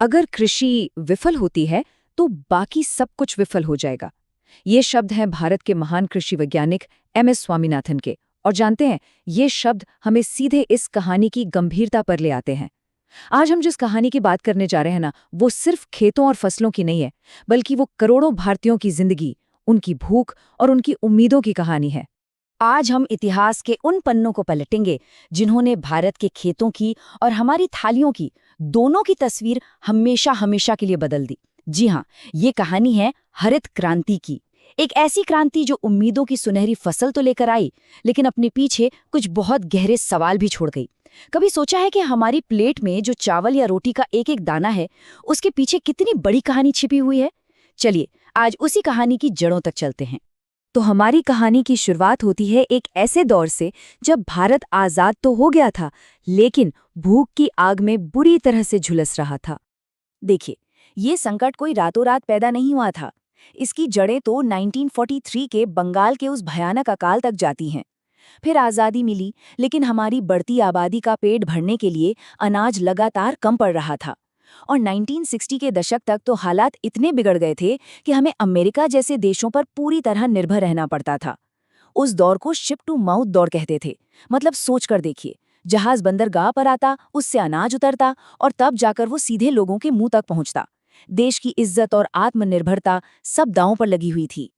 अगर कृषि विफल होती है तो बाकी सब कुछ विफल हो जाएगा। ये शब्द हैं भारत के महान कृषि वैज्ञानिक एम.एस. स्वामीनाथन के। और जानते हैं, ये शब्द हमें सीधे इस कहानी की गंभीरता पर ले आते हैं। आज हम जिस कहानी की बात करने जा रहे हैं ना, वो सिर्फ खेतों और फसलों की नहीं है, बल्कि वो करोड़ों भारतीयों की जिंदगी, उनकी भूख और उनकी उम्मीदों की कहानी है। आज हम इतिहास के उन पन्नों को पलटेंगे जिन्होंने भारत के खेतों की और हमारी थालियों की, दोनों की तस्वीर हमेशा हमेशा के लिए बदल दी। जी हाँ, ये कहानी है हरित क्रांति की। एक ऐसी क्रांति जो उम्मीदों की सुनहरी फसल तो लेकर आई, लेकिन अपने पीछे कुछ बहुत गहरे सवाल भी छोड़ गई। कभी सोचा है कि हमारी प्लेट में जो चावल या रोटी का एक एक दाना है, उसके पीछे कितनी बड़ी कहानी छिपी हुई है? चलिए, आज उसी कहानी की जड़ों तक चलते हैं। तो हमारी कहानी की शुरुआत होती है एक ऐसे दौर से जब भारत आज़ाद तो हो गया था, लेकिन भूख की आग में बुरी तरह से झुलस रहा था। देखिए, ये संकट कोई रातों रात पैदा नहीं हुआ था। इसकी जड़ें तो 1943 के बंगाल के उस भयानक अकाल तक जाती हैं। फिर आज़ादी मिली, लेकिन हमारी बढ़ती आबादी का पेट भरने के लिए अनाज लगातार कम पड़ रहा था। और 1960 के दशक तक तो हालात इतने बिगड़ गए थे कि हमें अमेरिका जैसे देशों पर पूरी तरह निर्भर रहना पड़ता था। उस दौर को शिप टू माउथ दौर कहते थे। मतलब सोच कर देखिए, जहाज बंदरगाह पर आता, उससे अनाज उतरता और तब जाकर वो सीधे लोगों के मुंह तक पहुंचता। देश की इज्जत और आत्मनिर्भरता सब दांव पर लगी हुई थी।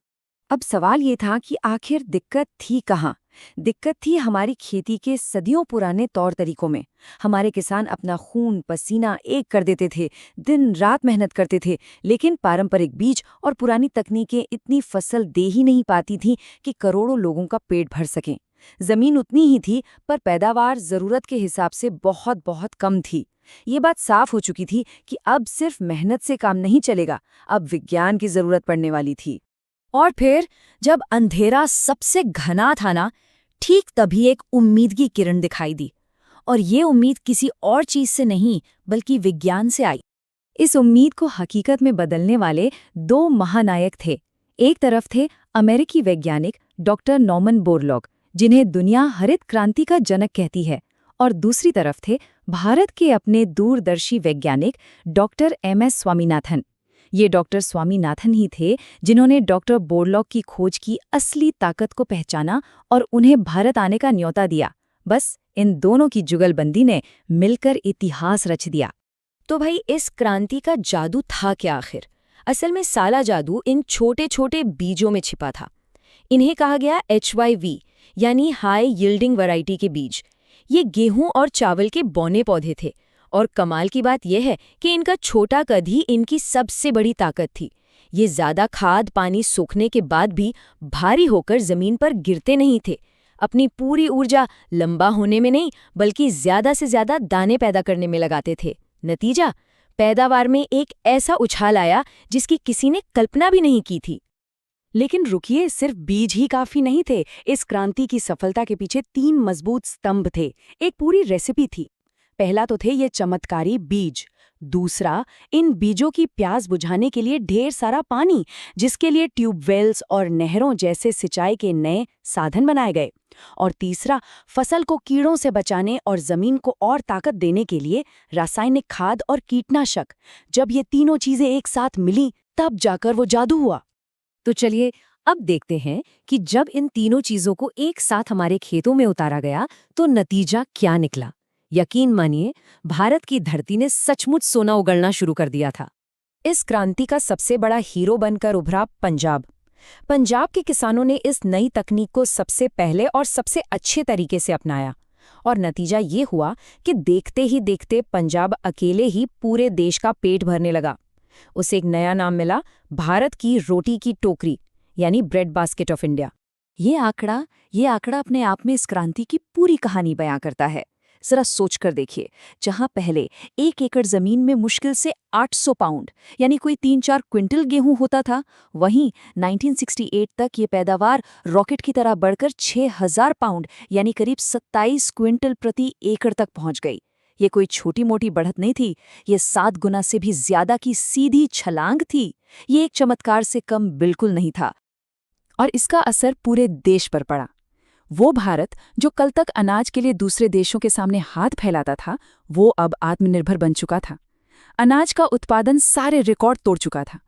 अब सवाल ये था कि आखिर दिक्कत थी कहाँ? दिक्कत थी हमारी खेती के सदियों पुराने तौर तरीकों में। हमारे किसान अपना खून पसीना एक कर देते थे, दिन रात मेहनत करते थे, लेकिन पारंपरिक बीज और पुरानी तकनीकें इतनी फसल दे ही नहीं पाती थीं कि करोड़ों लोगों का पेट भर सकें। जमीन उतनी ही थी, पर पैदावार जरूरत के हिसाब से बहुत बहुत कम थी। ये बात साफ हो चुकी थी कि अब सिर्फ मेहनत से काम नहीं चलेगा, अब विज्ञान की जरूरत पड़ने वाली थी। और फिर जब अंधेरा सबसे घना था ना, ठीक तभी एक उम्मीद की किरण दिखाई दी। और ये उम्मीद किसी और चीज से नहीं, बल्कि विज्ञान से आई। इस उम्मीद को हकीकत में बदलने वाले दो महानायक थे। एक तरफ थे अमेरिकी वैज्ञानिक डॉक्टर नॉर्मन बोरलॉग, जिन्हें दुनिया हरित क्रांति का जनक कहती है, और दूसरी तरफ थे भारत के अपने दूरदर्शी वैज्ञानिक डॉक्टर एम.एस. स्वामीनाथन। ये डॉक्टर स्वामीनाथन ही थे जिन्होंने डॉक्टर बोरलॉग की खोज की असली ताकत को पहचाना और उन्हें भारत आने का न्योता दिया। बस इन दोनों की जुगलबंदी ने मिलकर इतिहास रच दिया। तो भाई, इस क्रांति का जादू था क्या आखिर? असल में साला जादू इन छोटे छोटे बीजों में छिपा था। इन्हें कहा गया HYV, यानी हाई यील्डिंग वैरायटी के बीज। ये गेहूं और चावल के बौने पौधे थे। और कमाल की बात यह है कि इनका छोटा कद ही इनकी सबसे बड़ी ताकत थी। ये ज्यादा खाद पानी सूखने के बाद भी भारी होकर जमीन पर गिरते नहीं थे। अपनी पूरी ऊर्जा लंबा होने में नहीं, बल्कि ज्यादा से ज्यादा दाने पैदा करने में लगाते थे। नतीजा, पैदावार में एक ऐसा उछाल आया जिसकी किसी ने कल्पना भी नहीं की थी। लेकिन रुकिए, सिर्फ बीज ही काफी नहीं थे। इस क्रांति की सफलता के पीछे 3 मजबूत स्तंभ थे, एक पूरी रेसिपी थी। पहला तो थे ये चमत्कारी बीज। दूसरा, इन बीजों की प्यास बुझाने के लिए ढेर सारा पानी, जिसके लिए ट्यूबवेल्स और नहरों जैसे सिंचाई के नए साधन बनाए गए। और तीसरा, फसल को कीड़ों से बचाने और जमीन को और ताकत देने के लिए रासायनिक खाद और कीटनाशक। जब ये तीनों चीजें एक साथ मिली, तब जाकर वो जादू हुआ। तो चलिए अब देखते हैं कि जब इन तीनों चीजों को एक साथ हमारे खेतों में उतारा गया तो नतीजा क्या निकला। यकीन मानिए, भारत की धरती ने सचमुच सोना उगलना शुरू कर दिया था। इस क्रांति का सबसे बड़ा हीरो बनकर उभरा पंजाब। पंजाब के किसानों ने इस नई तकनीक को सबसे पहले और सबसे अच्छे तरीके से अपनाया। और नतीजा ये हुआ कि देखते ही देखते पंजाब अकेले ही पूरे देश का पेट भरने लगा। उसे एक नया नाम मिला, भारत की रोटी की टोकरी, यानी ब्रेड बास्केट ऑफ इंडिया। ये आंकड़ा अपने आप में इस क्रांति की पूरी कहानी बयां करता है। जरा सोच कर देखिए, जहां पहले 1 एकड़ जमीन में मुश्किल से 800 पाउंड यानी कोई 3-4 क्विंटल गेहूं होता था, वहीं 1968 तक ये पैदावार रॉकेट की तरह बढ़कर 6000 पाउंड यानी करीब 27 क्विंटल प्रति एकड़ तक पहुंच गई। ये कोई छोटी मोटी बढ़त नहीं थी, ये 7 गुना से भी ज्यादा की सीधी छलांग थी। ये एक चमत्कार से कम बिल्कुल नहीं था। और इसका असर पूरे देश पर पड़ा। वो भारत जो कल तक अनाज के लिए दूसरे देशों के सामने हाथ फैलाता था, वो अब आत्मनिर्भर बन चुका था। अनाज का उत्पादन सारे रिकॉर्ड तोड़ चुका था।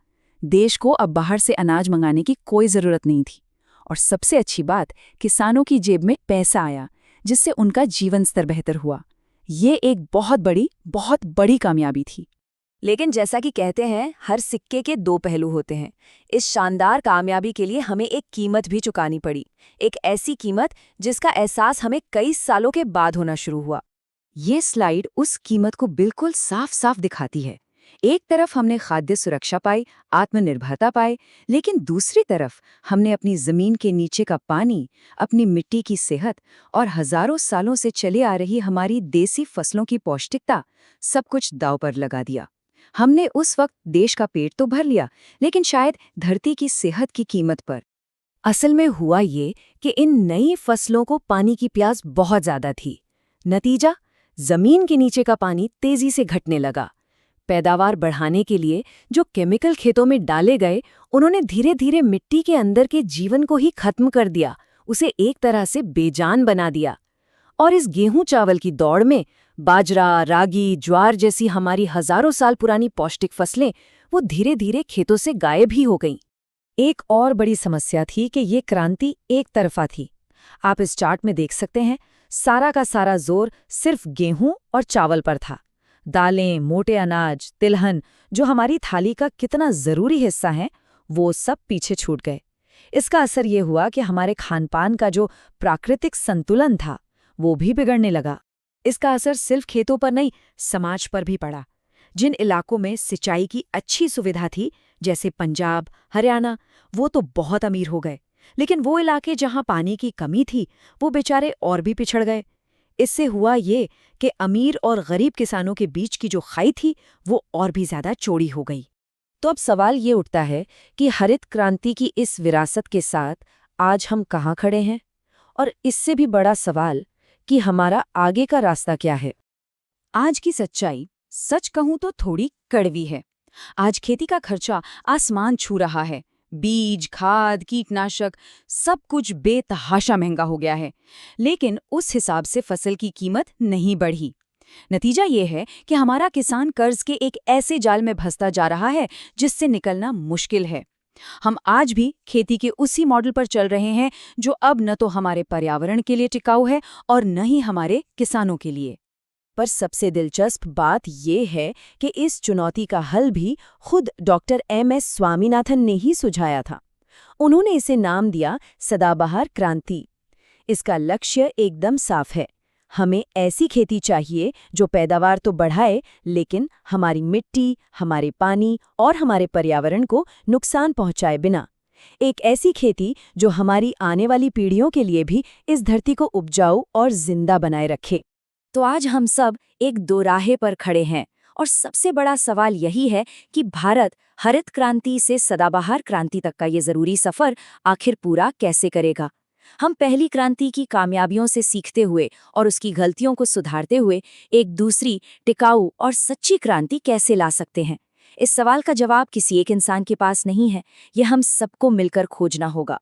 देश को अब बाहर से अनाज मंगाने की कोई ज़रूरत नहीं थी। और सबसे अच्छी बात, किसानों की जेब में पैसा आया, जिससे उनका जीवन स्तर बेहतर हुआ। ये एक बहुत बड़ी कामयाबी थी। लेकिन जैसा कि कहते हैं, हर सिक्के के दो पहलू होते हैं। इस शानदार कामयाबी के लिए हमें एक कीमत भी चुकानी पड़ी। एक ऐसी कीमत जिसका एहसास हमें कई सालों के बाद होना शुरू हुआ। ये स्लाइड उस कीमत को बिल्कुल साफ साफ दिखाती है। एक तरफ हमने खाद्य सुरक्षा पाई, आत्मनिर्भरता पाई, लेकिन दूसरी तरफ हमने अपनी जमीन के नीचे का पानी, अपनी मिट्टी की सेहत और हजारों सालों से चले आ रही हमारी देसी फसलों की पौष्टिकता, सब कुछ दांव पर लगा दिया। हमने उस वक्त देश का पेट तो भर लिया, लेकिन शायद धरती की सेहत की कीमत पर। असल में हुआ ये कि इन नई फसलों को पानी की प्यास बहुत ज्यादा थी। नतीजा, जमीन के नीचे का पानी तेजी से घटने लगा। पैदावार बढ़ाने के लिए जो केमिकल खेतों में डाले गए, उन्होंने धीरे धीरे मिट्टी के अंदर के जीवन को ही खत्म कर दिया, उसे एक तरह से बेजान बना दिया। और इस गेहूं चावल की दौड़ में बाजरा, रागी, ज्वार जैसी हमारी हजारों साल पुरानी पौष्टिक फसलें वो धीरे धीरे खेतों से गायब ही हो गईं। एक और बड़ी समस्या थी कि ये क्रांति एक तरफा थी। आप इस चार्ट में देख सकते हैं, सारा का सारा जोर सिर्फ गेहूं और चावल पर था। दालें, मोटे अनाज, तिलहन, जो हमारी थाली का कितना जरूरी हिस्सा हैं, वो सब पीछे छूट गए। इसका असर ये हुआ कि हमारे खानपान का जो प्राकृतिक संतुलन था, वो भी बिगड़ने लगा। इसका असर सिर्फ खेतों पर नहीं, समाज पर भी पड़ा। जिन इलाकों में सिंचाई की अच्छी सुविधा थी, जैसे पंजाब, हरियाणा, वो तो बहुत अमीर हो गए। लेकिन वो इलाके जहां पानी की कमी थी, वो बेचारे और भी पिछड़ गए। इससे हुआ ये कि अमीर और गरीब किसानों के बीच की जो खाई थी, वो और भी ज्यादा चौड़ी हो गई। तो अब सवाल ये उठता है कि हरित क्रांति की इस विरासत के साथ आज हम कहाँ खड़े हैं? और इससे भी बड़ा सवाल कि हमारा आगे का रास्ता क्या है? आज की सच्चाई, सच कहूं तो थोड़ी कड़वी है। आज खेती का खर्चा आसमान छू रहा है। बीज, खाद, कीटनाशक, सब कुछ बेतहाशा महंगा हो गया है। लेकिन उस हिसाब से फसल की कीमत नहीं बढ़ी। नतीजा ये है कि हमारा किसान कर्ज के एक ऐसे जाल में फंसता जा रहा है जिससे निकलना मुश्किल है। हम आज भी खेती के उसी मॉडल पर चल रहे हैं जो अब न तो हमारे पर्यावरण के लिए टिकाऊ है और न ही हमारे किसानों के लिए। पर सबसे दिलचस्प बात यह है कि इस चुनौती का हल भी खुद डॉक्टर एम.एस. स्वामीनाथन ने ही सुझाया था। उन्होंने इसे नाम दिया सदाबहार क्रांति। इसका लक्ष्य एकदम साफ है। हमें ऐसी खेती चाहिए जो पैदावार तो बढ़ाए, लेकिन हमारी मिट्टी, हमारे पानी और हमारे पर्यावरण को नुकसान पहुंचाए बिना। एक ऐसी खेती जो हमारी आने वाली पीढ़ियों के लिए भी इस धरती को उपजाऊ और जिंदा बनाए रखे। तो आज हम सब एक दोराहे पर खड़े हैं और सबसे बड़ा सवाल यही है कि भारत हरित क्रांति से सदाबहार क्रांति तक का ये जरूरी सफर आखिर पूरा कैसे करेगा। हम पहली क्रांति की कामयाबियों से सीखते हुए और उसकी गलतियों को सुधारते हुए एक दूसरी टिकाऊ और सच्ची क्रांति कैसे ला सकते हैं? इस सवाल का जवाब किसी एक इंसान के पास नहीं है, यह हम सबको मिलकर खोजना होगा।